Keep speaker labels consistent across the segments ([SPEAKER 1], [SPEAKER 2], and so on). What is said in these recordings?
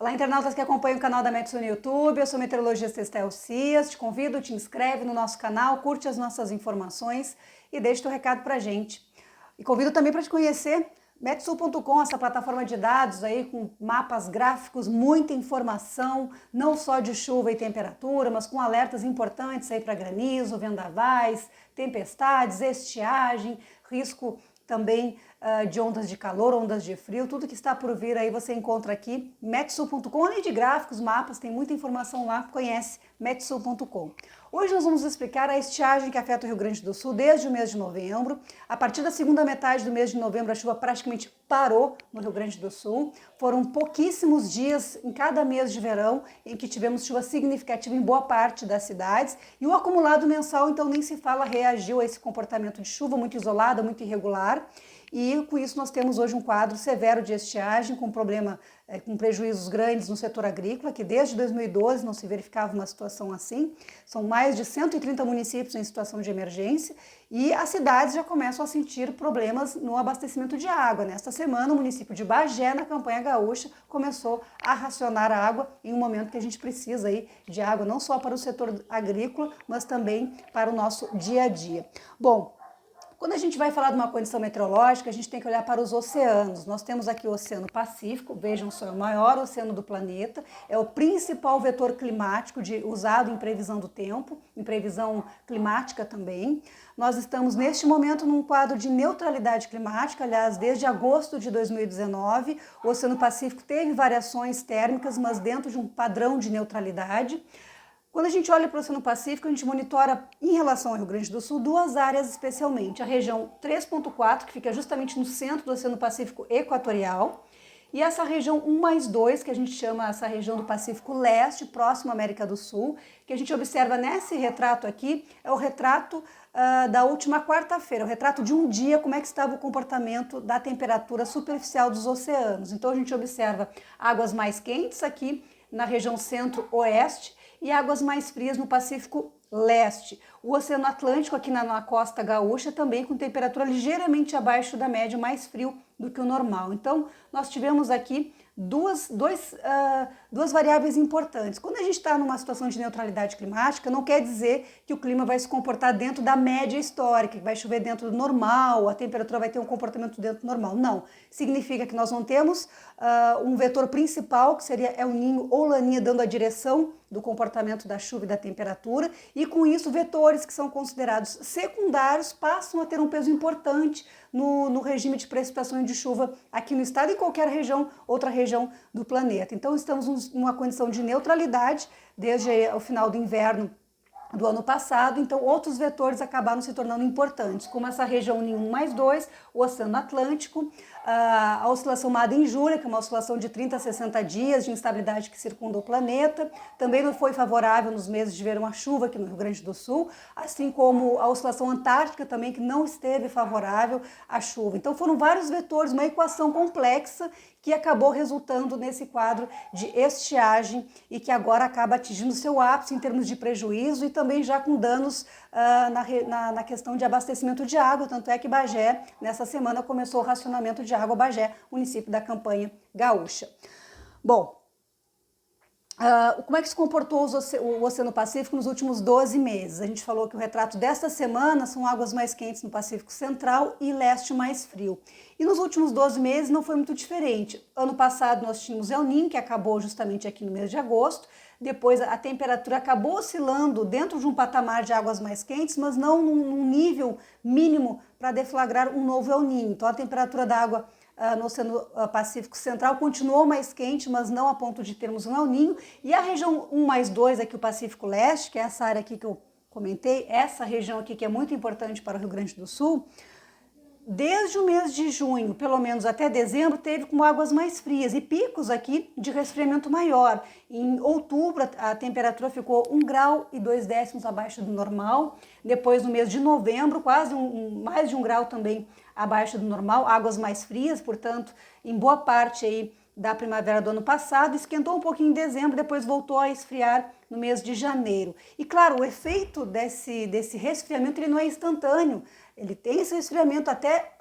[SPEAKER 1] Olá, internautas que acompanham o canal da Metsu no YouTube, eu sou a meteorologista Estel Cias, te convido, te inscreve no nosso canal, curte as nossas informações e deixa o teu recado pra gente. E convido também para te conhecer Metsu.com, essa plataforma de dados aí com mapas gráficos, muita informação, não só de chuva e temperatura, mas com alertas importantes aí para granizo, vendavais, tempestades, estiagem, risco também de ondas de calor, ondas de frio, tudo que está por vir aí você encontra aqui, Metsu.com, além de gráficos, mapas, tem muita informação lá, conhece Metsu.com. Hoje nós vamos explicar a estiagem que afeta o Rio Grande do Sul desde o mês de novembro. A partir da segunda metade do mês de novembro, a chuva praticamente parou no Rio Grande do Sul. Foram pouquíssimos dias em cada mês de verão em que tivemos chuva significativa em boa parte das cidades. E o acumulado mensal, então, nem se fala, reagiu a esse comportamento de chuva muito isolada, muito irregular. E com isso nós temos hoje um quadro severo de estiagem, com problema, com prejuízos grandes no setor agrícola, que desde 2012 não se verificava uma situação assim. São mais de 130 municípios em situação de emergência e as cidades já começam a sentir problemas no abastecimento de água. Nesta semana, o município de Bagé, na campanha gaúcha, começou a racionar a água em um momento que a gente precisa aí de água, não só para o setor agrícola, mas também para o nosso dia a dia. Bom, quando a gente vai falar de uma condição meteorológica, a gente tem que olhar para os oceanos. Nós temos aqui o Oceano Pacífico, vejam só, é o maior oceano do planeta, é o principal vetor climático usado em previsão do tempo, em previsão climática também. Nós estamos neste momento num quadro de neutralidade climática, aliás, desde agosto de 2019, o Oceano Pacífico teve variações térmicas, mas dentro de um padrão de neutralidade. Quando a gente olha para o Oceano Pacífico, a gente monitora, em relação ao Rio Grande do Sul, duas áreas especialmente. A região 3.4, que fica justamente no centro do Oceano Pacífico Equatorial, e essa região 1+2, que a gente chama essa região do Pacífico Leste, próximo à América do Sul, que a gente observa nesse retrato aqui, é o retrato da última quarta-feira, o retrato de um dia, como é que estava o comportamento da temperatura superficial dos oceanos. Então a gente observa águas mais quentes aqui na região centro-oeste, e águas mais frias no Pacífico Leste. O Oceano Atlântico aqui na costa gaúcha também com temperatura ligeiramente abaixo da média, mais frio do que o normal. Então, nós tivemos aqui duas variáveis importantes. Quando a gente está numa situação de neutralidade climática, não quer dizer que o clima vai se comportar dentro da média histórica, que vai chover dentro do normal, a temperatura vai ter um comportamento dentro do normal. Não. Significa que nós não temos um vetor principal, que seria El Niño ou Laninha, dando a direção do comportamento da chuva e da temperatura, e com isso vetores que são considerados secundários passam a ter um peso importante no regime de precipitações de chuva aqui no estado e em qualquer região, outra região do planeta. Então estamos numa condição de neutralidade desde o final do inverno do ano passado, então outros vetores acabaram se tornando importantes, como essa região N1+2, o Oceano Atlântico, a oscilação Madden-Júlia, que é uma oscilação de 30 a 60 dias de instabilidade que circunda o planeta, também não foi favorável nos meses de verão a chuva aqui no Rio Grande do Sul, assim como a oscilação Antártica também, que não esteve favorável à chuva. Então foram vários vetores, uma equação complexa que acabou resultando nesse quadro de estiagem e que agora acaba atingindo seu ápice em termos de prejuízo e também já com danos na questão de abastecimento de água, tanto é que Bagé, nessa semana, começou o racionamento de água. Bagé, município da campanha gaúcha. Bom, como é que se comportou o Oceano Pacífico nos últimos 12 meses? A gente falou que o retrato desta semana são águas mais quentes no Pacífico Central e Leste mais frio. E nos últimos 12 meses não foi muito diferente. Ano passado nós tínhamos El Niño, que acabou justamente aqui no mês de agosto. Depois a temperatura acabou oscilando dentro de um patamar de águas mais quentes, mas não num nível mínimo para deflagrar um novo El Niño. Então a temperatura da água no Oceano Pacífico Central continuou mais quente, mas não a ponto de termos um El Niño. E a região 1+2 aqui, o Pacífico Leste, que é essa área aqui que eu comentei, essa região aqui que é muito importante para o Rio Grande do Sul, desde o mês de junho, pelo menos até dezembro, teve com águas mais frias e picos aqui de resfriamento maior. Em outubro, a temperatura ficou 1,2 graus abaixo do normal. Depois, no mês de novembro, quase mais de 1 grau também abaixo do normal. Águas mais frias, portanto, em boa parte aí da primavera do ano passado. Esquentou um pouquinho em dezembro, depois voltou a esfriar no mês de janeiro. E claro, o efeito desse resfriamento ele não é instantâneo. Ele tem esse resfriamento até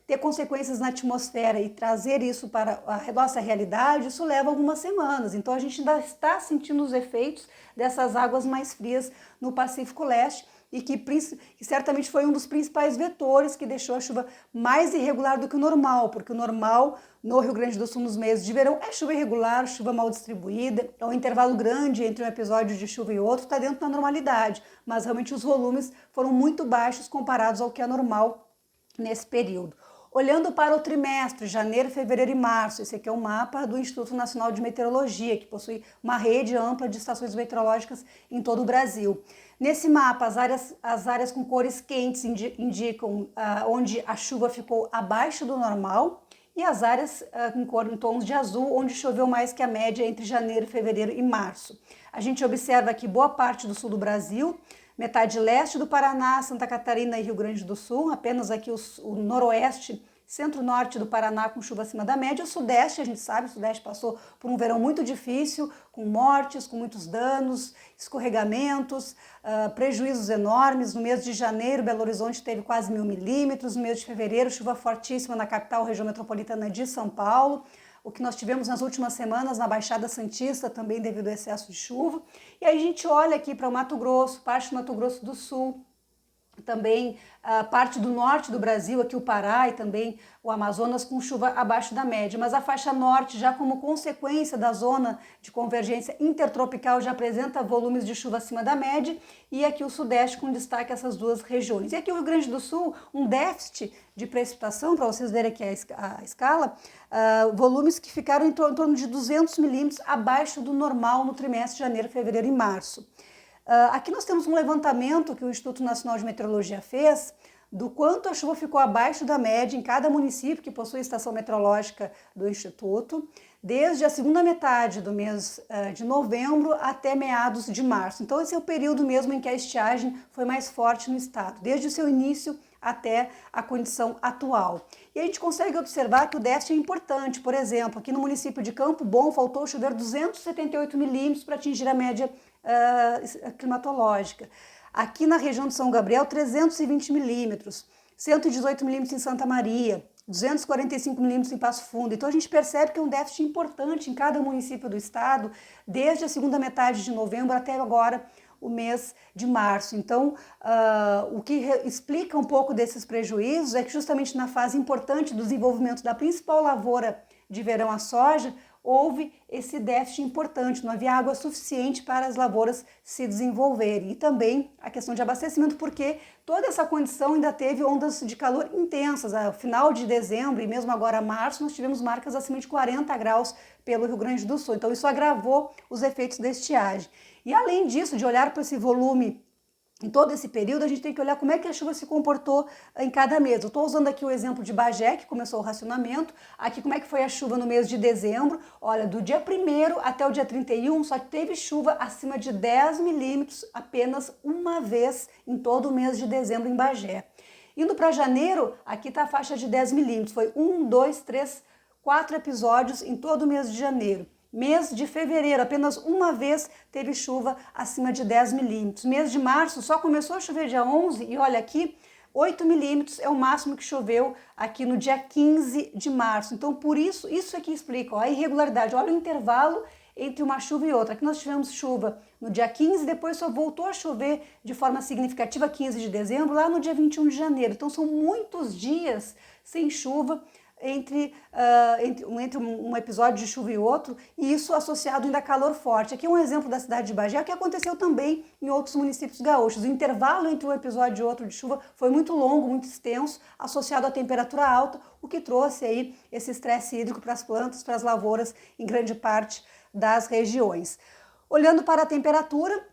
[SPEAKER 1] ter consequências na atmosfera e trazer isso para a nossa realidade, isso leva algumas semanas. Então a gente ainda está sentindo os efeitos dessas águas mais frias no Pacífico Leste, e que certamente foi um dos principais vetores que deixou a chuva mais irregular do que o normal, porque o normal no Rio Grande do Sul nos meses de verão é chuva irregular, chuva mal distribuída, é um intervalo grande entre um episódio de chuva e outro, está dentro da normalidade, mas realmente os volumes foram muito baixos comparados ao que é normal nesse período. Olhando para o trimestre, janeiro, fevereiro e março, esse aqui é um mapa do Instituto Nacional de Meteorologia, que possui uma rede ampla de estações meteorológicas em todo o Brasil. Nesse mapa, as áreas com cores quentes indicam onde a chuva ficou abaixo do normal, e as áreas em tons de azul, onde choveu mais que a média entre janeiro, fevereiro e março. A gente observa aqui boa parte do sul do Brasil, metade leste do Paraná, Santa Catarina e Rio Grande do Sul, apenas aqui o noroeste, centro-norte do Paraná com chuva acima da média. O sudeste, a gente sabe, o sudeste passou por um verão muito difícil, com mortes, com muitos danos, escorregamentos, prejuízos enormes. No mês de janeiro, Belo Horizonte teve quase 1.000 milímetros, no mês de fevereiro, chuva fortíssima na capital, região metropolitana de São Paulo. O que nós tivemos nas últimas semanas na Baixada Santista, também devido ao excesso de chuva. E aí a gente olha aqui para o Mato Grosso, parte do Mato Grosso do Sul, também parte do norte do Brasil, aqui o Pará e também o Amazonas com chuva abaixo da média, mas a faixa norte, já como consequência da zona de convergência intertropical, já apresenta volumes de chuva acima da média, e aqui o sudeste com destaque essas duas regiões. E aqui o Rio Grande do Sul, um déficit de precipitação, para vocês verem aqui a escala, volumes que ficaram em torno de 200 milímetros abaixo do normal no trimestre de janeiro, fevereiro e março. Aqui nós temos um levantamento que o Instituto Nacional de Meteorologia fez do quanto a chuva ficou abaixo da média em cada município que possui estação meteorológica do Instituto, desde a segunda metade do mês de novembro até meados de março. Então esse é o período mesmo em que a estiagem foi mais forte no estado, desde o seu início até a condição atual. E a gente consegue observar que o déficit é importante. Por exemplo, aqui no município de Campo Bom faltou chover 278 milímetros para atingir a média climatológica. Aqui na região de São Gabriel, 320 milímetros, 118 milímetros em Santa Maria, 245 milímetros em Passo Fundo. Então a gente percebe que é um déficit importante em cada município do estado, desde a segunda metade de novembro até agora, o mês de março. Então, o que explica um pouco desses prejuízos é que justamente na fase importante do desenvolvimento da principal lavoura de verão, a soja, houve esse déficit importante, não havia água suficiente para as lavouras se desenvolverem. E também a questão de abastecimento, porque toda essa condição ainda teve ondas de calor intensas. Ao final de dezembro e mesmo agora março, nós tivemos marcas acima de 40 graus pelo Rio Grande do Sul. Então isso agravou os efeitos da estiagem. E além disso, de olhar para esse volume em todo esse período, a gente tem que olhar como é que a chuva se comportou em cada mês. Eu estou usando aqui o exemplo de Bagé, que começou o racionamento. Aqui como é que foi a chuva no mês de dezembro. Olha, do dia 1º até o dia 31, só teve chuva acima de 10 milímetros apenas uma vez em todo o mês de dezembro em Bagé. Indo para janeiro, aqui está a faixa de 10 milímetros. Foi 1, 2, 3, 4 episódios em todo o mês de janeiro. Mês de fevereiro, apenas uma vez teve chuva acima de 10 milímetros. Mês de março só começou a chover dia 11 e olha aqui, 8 milímetros é o máximo que choveu aqui no dia 15 de março. Então por isso aqui explica a irregularidade. Olha o intervalo entre uma chuva e outra. Aqui nós tivemos chuva no dia 15, depois só voltou a chover de forma significativa 15 de dezembro, lá no dia 21 de janeiro. Então são muitos dias sem chuva, entre um episódio de chuva e outro, e isso associado ainda a calor forte. Aqui é um exemplo da cidade de Bagé, que aconteceu também em outros municípios gaúchos. O intervalo entre um episódio e outro de chuva foi muito longo, muito extenso, associado à temperatura alta, o que trouxe aí esse estresse hídrico para as plantas, para as lavouras, em grande parte das regiões. Olhando para a temperatura,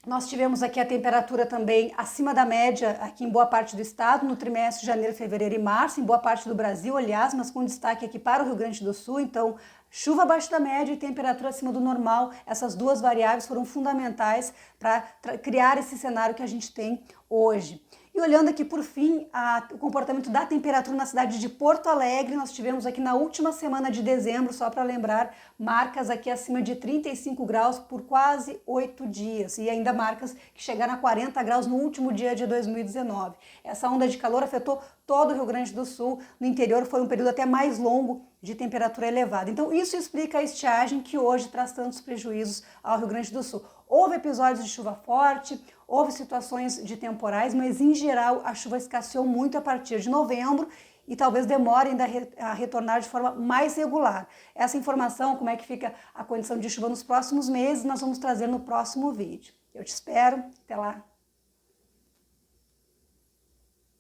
[SPEAKER 1] nós tivemos aqui a temperatura também acima da média aqui em boa parte do estado, no trimestre de janeiro, fevereiro e março, em boa parte do Brasil, aliás, mas com destaque aqui para o Rio Grande do Sul. Então, chuva abaixo da média e temperatura acima do normal, essas duas variáveis foram fundamentais para criar esse cenário que a gente tem hoje. E olhando aqui por fim o comportamento da temperatura na cidade de Porto Alegre, nós tivemos aqui na última semana de dezembro, só para lembrar, marcas aqui acima de 35 graus por quase 8 dias e ainda marcas que chegaram a 40 graus no último dia de 2019. Essa onda de calor afetou todo o Rio Grande do Sul. No interior foi um período até mais longo de temperatura elevada. Então isso explica a estiagem que hoje traz tantos prejuízos ao Rio Grande do Sul. Houve episódios de chuva forte, houve situações de temporais, mas em geral a chuva escasseou muito a partir de novembro e talvez demore ainda a retornar de forma mais regular. Essa informação, como é que fica a condição de chuva nos próximos meses, nós vamos trazer no próximo vídeo. Eu te espero, até lá!